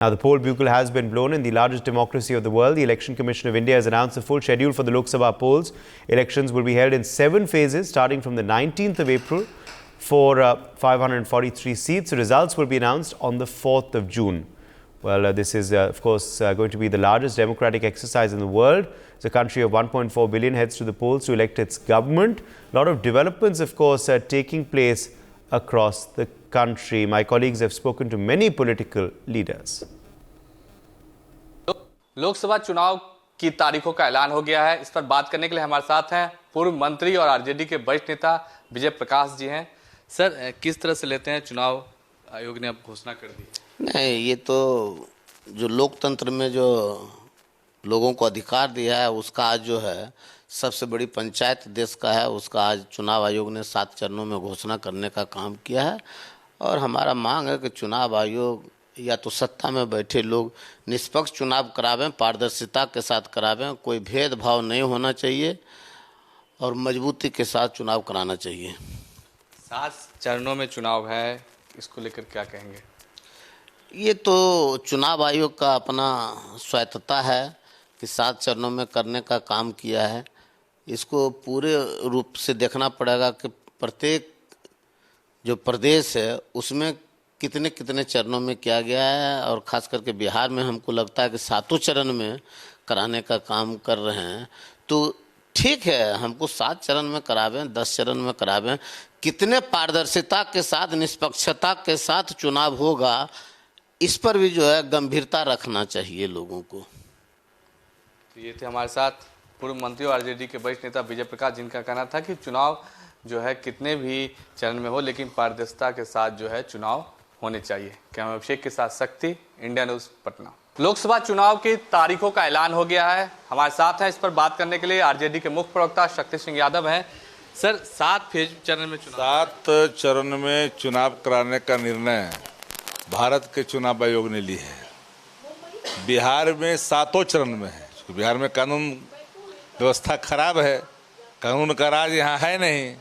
Now, the poll bugle has been blown in the largest democracy of the world. The Election Commission of India has announced the full schedule for the Lok Sabha polls. Elections will be held in 7 phases, starting from the 19th of April for 543 seats. The results will be announced on the 4th of June. Well, this is, of course, going to be the largest democratic exercise in the world. It's a country of 1.4 billion heads to the polls to elect its government. A lot of developments, of course, are taking place across the country. My colleagues have spoken to many political leaders. Lok Sabha चुनाव की तारीखों का ऐलान हो गया है। इस पर बात करने के लिए हमारे साथ हैं पूर्व मंत्री और आरजेडी के वरिष्ठ नेता विजय प्रकाश जी हैं। सर, किस तरह से लेते हैं, चुनाव आयोग ने अब घोषणा कर दी? नहीं, ये तो जो लोकतंत्र में जो लोगों को अधिकार दिया है उसका आज जो है सबसे बड़ी पंचायत देश का है, उसका आज चुनाव आयोग ने 7 चरणों में घोषणा करने का काम किया है। और हमारा मांग है कि चुनाव आयोग या तो सत्ता में बैठे लोग निष्पक्ष चुनाव करावें, पारदर्शिता के साथ करावें, कोई भेदभाव नहीं होना चाहिए और मजबूती के साथ चुनाव कराना चाहिए। 7 चरणों में चुनाव है, इसको लेकर क्या कहेंगे? ये तो चुनाव आयोग का अपना स्वायत्तता है कि 7 चरणों में करने का काम किया है। इसको पूरे रूप से देखना पड़ेगा कि प्रत्येक जो प्रदेश है उसमें कितने कितने चरणों में किया गया है। और ख़ास करके बिहार में हमको लगता है कि 7 चरण में कराने का काम कर रहे हैं। तो ठीक है, हमको 7 चरण में करावें, 10 चरण में करावें, कितने पारदर्शिता के साथ, निष्पक्षता के साथ चुनाव होगा, इस पर भी जो है गंभीरता रखना चाहिए लोगों को। तो ये थे हमारे साथ पूर्व मंत्री और आरजेडी के वरिष्ठ नेता विजय प्रकाश, जिनका कहना था कि चुनाव जो है कितने भी चरण में हो, लेकिन पारदर्शिता के साथ जो है चुनाव होने चाहिए। कैमरा अभिषेक के साथ शक्ति, इंडिया न्यूज़, पटना। लोकसभा चुनाव की तारीखों का ऐलान हो गया है। हमारे साथ हैं इस पर बात करने के लिए आरजेडी के मुख्य प्रवक्ता शक्ति सिंह यादव हैं। सर, 7 चरण में चुनाव, 7 चरण में चुनाव कराने का निर्णय भारत के चुनाव आयोग ने ली है। बिहार में 7 चरण में है। बिहार में कानून व्यवस्था खराब है, कानून का राज यहाँ है नहीं,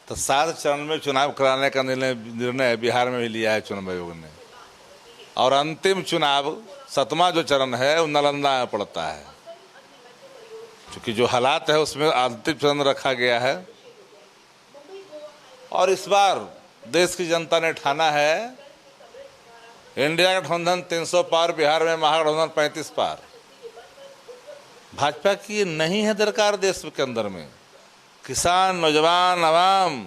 तो 7 चरण में चुनाव कराने का निर्णय बिहार में भी लिया है चुनाव आयोग ने। और अंतिम चुनाव 7वां जो चरण है वो नालंदा में पड़ता है। क्योंकि जो हालात है उसमें अंतिम चरण रखा गया है। और इस बार देश की जनता ने ठाना है, इंडिया गठबंधन 300 पार, बिहार में महागठबंधन 35 पार। भाजपा की नहीं है दरकार देश के अंदर में। किसान, नौजवान, आवाम,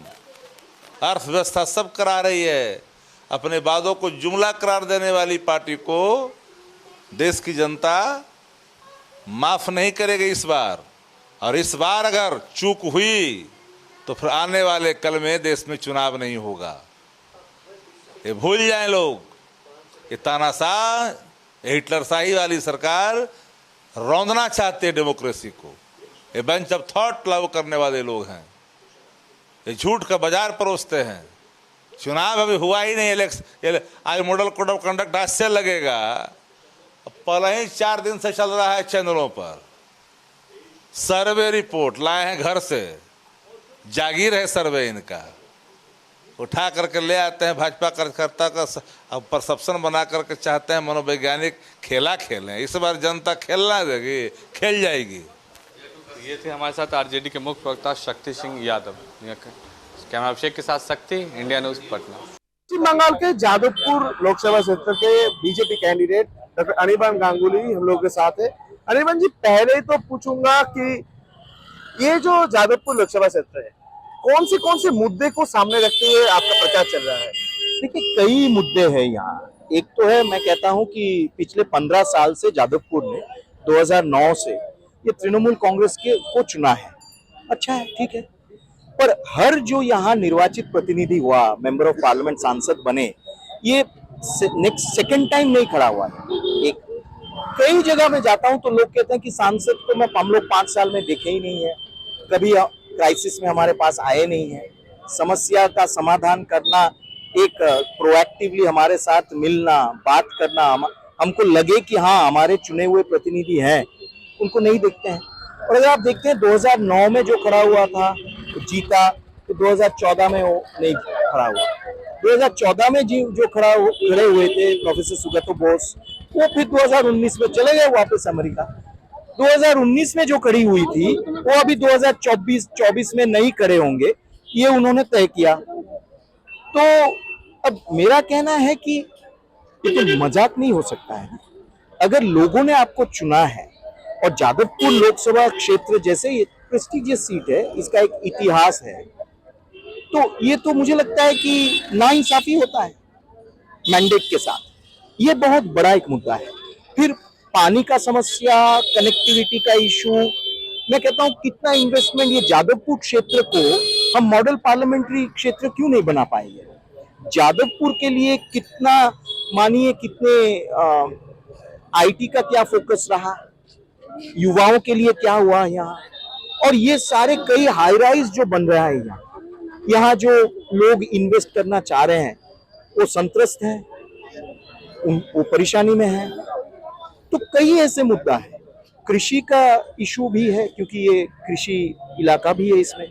अर्थव्यवस्था सब करा रही है। अपने वादों को जुमला करार देने वाली पार्टी को देश की जनता माफ नहीं करेगी इस बार। और इस बार अगर चूक हुई तो फिर आने वाले कल में देश में चुनाव नहीं होगा। ये भूल जाएं लोग। ये तानाशाह, हिटलरशाही वाली सरकार रौंदना चाहते हैं डेमोक्रेसी को। ये बेंच ऑफ थॉट लागू करने वाले लोग हैं। ये झूठ का बाजार परोसते हैं। चुनाव अभी हुआ ही नहीं। इलेक्शन आज मॉडल कोड ऑफ कंडक्ट आज से लगेगा। पहले ही 4 दिन से चल रहा है चैनलों पर। सर्वे रिपोर्ट लाए हैं घर से, जागीर है सर्वे इनका। उठा करके ले आते हैं भाजपा कार्यकर्ता का परसेप्शन बना करके चाहते हैं मनोवैज्ञानिक खेला खेलें। इस बार जनता खेलना देगी, खेल जाएगी। ये थे हमारे साथ आरजेडी के मुख्य प्रवक्ता शक्ति सिंह यादव। कैमरा अभिषेक के साथ शक्ति, इंडिया न्यूज़, पटना। पश्चिम बंगाल के जादवपुर लोकसभा क्षेत्र के BJP candidate doctor Anirban Ganguly हम लोग के साथ है। अनिर्बान जी, पहले तो पूछूंगा कि ये जो जादवपुर लोकसभा क्षेत्र है, कौन से मुद्दे को सामने रखते हुए आपका प्रचार चल रहा है? देखिए, कई मुद्दे हैं यहाँ। एक तो है, मैं कहता हूँ कि पिछले 15 साल से जादवपुर ने 2009 से ये तृणमूल कांग्रेस को चुना है। अच्छा है, ठीक है, पर हर जो यहाँ निर्वाचित प्रतिनिधि हुआ, मेंबर ऑफ पार्लियामेंट, सांसद बने, ये नेक्स्ट सेकंड टाइम नहीं खड़ा हुआ है। एक कई जगह में जाता हूँ तो लोग कहते हैं कि सांसद तो हम लोग 5 साल में देखे ही नहीं है, कभी क्राइसिस में हमारे पास आए नहीं है। समस्या का समाधान करना, एक प्रोएक्टिवली हमारे साथ मिलना, बात करना, हमको लगे कि हाँ हमारे चुने हुए प्रतिनिधि हैं, उनको नहीं देखते हैं। और अगर आप देखते हैं 2009 में जो खड़ा हुआ था, जीता, तो 2014 में वो नहीं खड़ा हुआ। 2014 में जो खड़े हुए थे प्रोफेसर सुगतो बोस, वो फिर 2019 में चले गए वापस अमेरिका। 2019 में जो खड़ी हुई थी वो अभी 2024 में नहीं खड़े होंगे, ये उन्होंने तय किया। तो अब मेरा कहना है कि ये तो मजाक नहीं हो सकता है। अगर लोगों ने आपको चुना है और जादवपुर लोकसभा क्षेत्र जैसे प्रेस्टिजियस सीट है, इसका एक इतिहास है, तो ये तो मुझे लगता है कि नाइंसाफी होता है मैंडेट के साथ। ये बहुत बड़ा एक मुद्दा है। फिर पानी का समस्या, कनेक्टिविटी का इशू, मैं कहता हूं कितना इन्वेस्टमेंट ये जादवपुर क्षेत्र को हम मॉडल पार्लियामेंट्री क्षेत्र क्यों नहीं बना पाएंगे। जादवपुर के लिए कितना, मानिए कितने आईटी का क्या फोकस रहा, युवाओं के लिए क्या हुआ यहाँ, और ये सारे कई हाई राइज जो बन रहा है यहाँ जो लोग इन्वेस्ट करना चाह रहे हैं वो संत्रस्त हैं, वो परेशानी में है। तो कई ऐसे मुद्दा है। कृषि का इशू भी है क्योंकि ये कृषि इलाका भी है इसमें।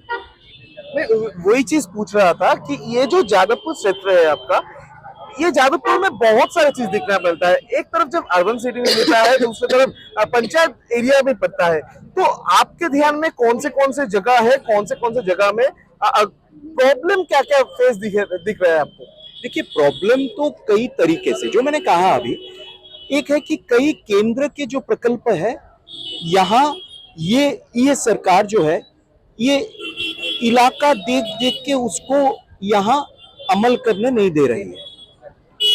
मैं वही चीज पूछ रहा था कि ये जो जादवपुर क्षेत्र है आपका, ये जादवपुर में बहुत सारी चीज दिखना मिलता है। एक तरफ जब अर्बन सिटी में मिलता है, दूसरी तरफ पंचायत एरिया में पड़ता है। तो आपके ध्यान में कौन से जगह है, कौन से जगह में प्रॉब्लम क्या क्या फेस दिख रहा है आपको? देखिए, प्रॉब्लम तो कई तरीके से, जो मैंने कहा अभी, एक है कि कई केंद्र के जो प्रकल्प है यहाँ, ये सरकार जो है ये इलाका देख देख के उसको यहाँ अमल करने नहीं दे रही है।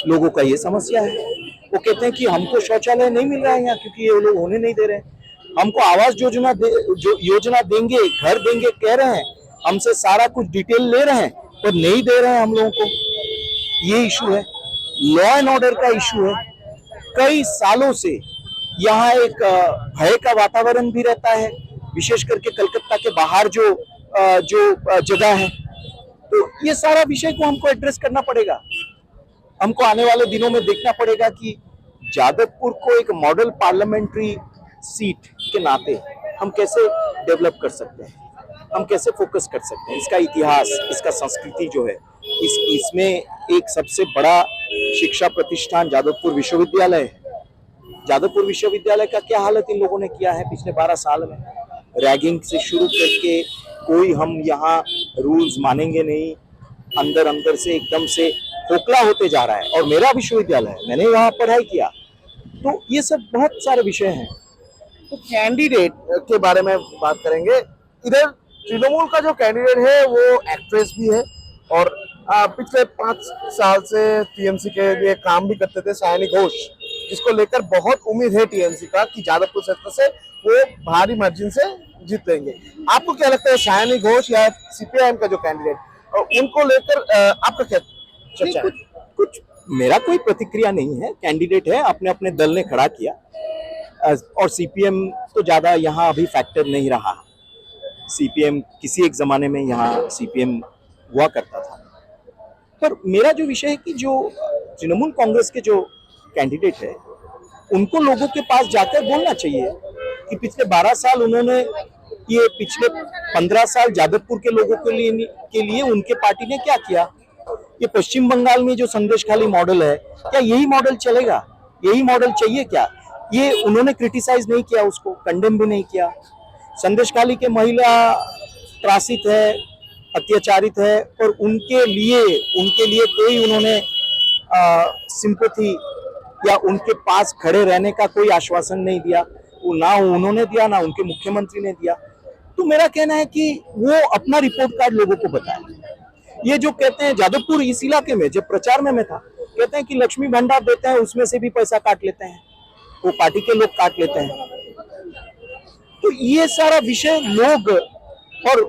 लोगों का ये समस्या है। वो कहते हैं कि हमको शौचालय नहीं मिल रहा है यहाँ क्योंकि ये लोग होने नहीं दे रहे हैं। हमको आवास योजना देंगे, घर देंगे कह रहे हैं, हमसे सारा कुछ डिटेल ले रहे हैं पर नहीं दे रहे हैं हम लोगों को। ये इशू है। लॉ एंड ऑर्डर का इशू है। कई सालों से यहाँ एक भय का वातावरण भी रहता है, विशेष करके कलकत्ता के बाहर जो जगह है। तो ये सारा विषय को हमको एड्रेस करना पड़ेगा। हमको आने वाले दिनों में देखना पड़ेगा कि जादवपुर को एक मॉडल पार्लियामेंट्री सीट के नाते हम कैसे डेवलप कर सकते हैं, हम कैसे फोकस कर सकते हैं। इसका इतिहास, इसका संस्कृति जो है, इसमें एक सबसे बड़ा शिक्षा प्रतिष्ठान जादवपुर विश्वविद्यालय है। जादवपुर विश्वविद्यालय का क्या हालत इन लोगों ने किया है पिछले 12 साल में। रैगिंग से शुरू करके कोई हम यहाँ रूल्स मानेंगे नहीं, अंदर से एकदम से खोखला होते जा रहा है। और मेरा विश्वविद्यालय है, मैंने वहाँ पढ़ाई किया। तो ये सब बहुत सारे विषय हैं। तो कैंडिडेट के बारे में बात करेंगे। इधर तृणमूल का जो कैंडिडेट है वो एक्ट्रेस भी है और पिछले 5 साल से टीएमसी के लिए काम भी करते थे, सायनी घोष, जिसको लेकर बहुत उम्मीद है टीएमसी का कि जादवपुर क्षेत्र से वो भारी मार्जिन से जीत लेंगे। आपको क्या लगता है, सायनी घोष या सीपीआईएम का जो कैंडिडेट, उनको लेकर आपका क्या चर्चा है? कुछ मेरा कोई प्रतिक्रिया नहीं है। कैंडिडेट है, अपने अपने दल ने खड़ा किया, और सीपीएम तो ज्यादा यहाँ अभी फैक्टर नहीं रहा। सीपीएम किसी एक जमाने में यहाँ सीपीएम हुआ करता था। पर मेरा जो विषय है कि जो तृणमूल कांग्रेस के जो कैंडिडेट है उनको लोगों के पास जाकर बोलना चाहिए कि पिछले 12 साल उन्होंने, ये पिछले 15 साल जादवपुर के लोगों के लिए उनके पार्टी ने क्या किया। ये पश्चिम बंगाल में जो संदेशखाली मॉडल है, क्या यही मॉडल चलेगा? यही मॉडल चाहिए क्या? ये उन्होंने क्रिटिसाइज नहीं किया, उसको कंडेम भी नहीं किया। संदेशखाली के महिला त्रासित है, अत्याचारित है, और उनके लिए कोई उन्होंने सिंपैथी या उनके पास खड़े रहने का कोई आश्वासन नहीं दिया। वो ना उन्होंने दिया, ना उनके मुख्यमंत्री ने दिया। तो मेरा कहना है कि वो अपना रिपोर्ट कार्ड लोगों को बताएं। ये जो कहते हैं जादवपुर इस इलाके में, जब प्रचार में मैं था, कहते हैं कि लक्ष्मी भंडार देते हैं, उसमें से भी पैसा काट लेते हैं, वो पार्टी के लोग काट लेते हैं। तो ये सारा विषय लोग, और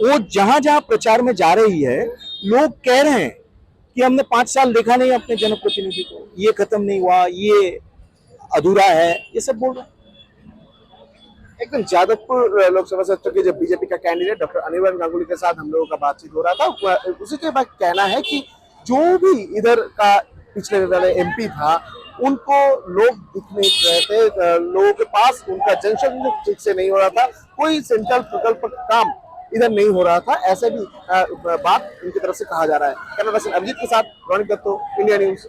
वो जहां जहां प्रचार में जा रही है, लोग कह रहे हैं कि हमने 5 साल देखा नहीं अपने जनप्रतिनिधि को, ये खत्म नहीं हुआ, ये अधूरा है, ये सब बोल रहे हैं। एकदम जादवपुर लोकसभा क्षेत्र के जो बीजेपी का कैंडिडेट डॉक्टर अनिर्बान गांगुली के साथ हम लोगों का बातचीत हो रहा था। उसी के बाद कहना है कि जो भी इधर का पिछले वाले एमपी था, उनको लोग दिख नहीं रहे थे, लोगों के पास उनका जंक्शन ठीक से नहीं हो रहा था, कोई सेंट्रल प्रकल्प काम इधर नहीं हो रहा था, ऐसे भी बात उनकी तरफ से कहा जा रहा है। कैमरा पर्सन अभिजीत के साथ Ronik Dutta, India news.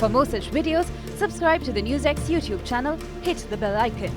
For more such videos, subscribe to the NewsX YouTube channel, hit the bell icon.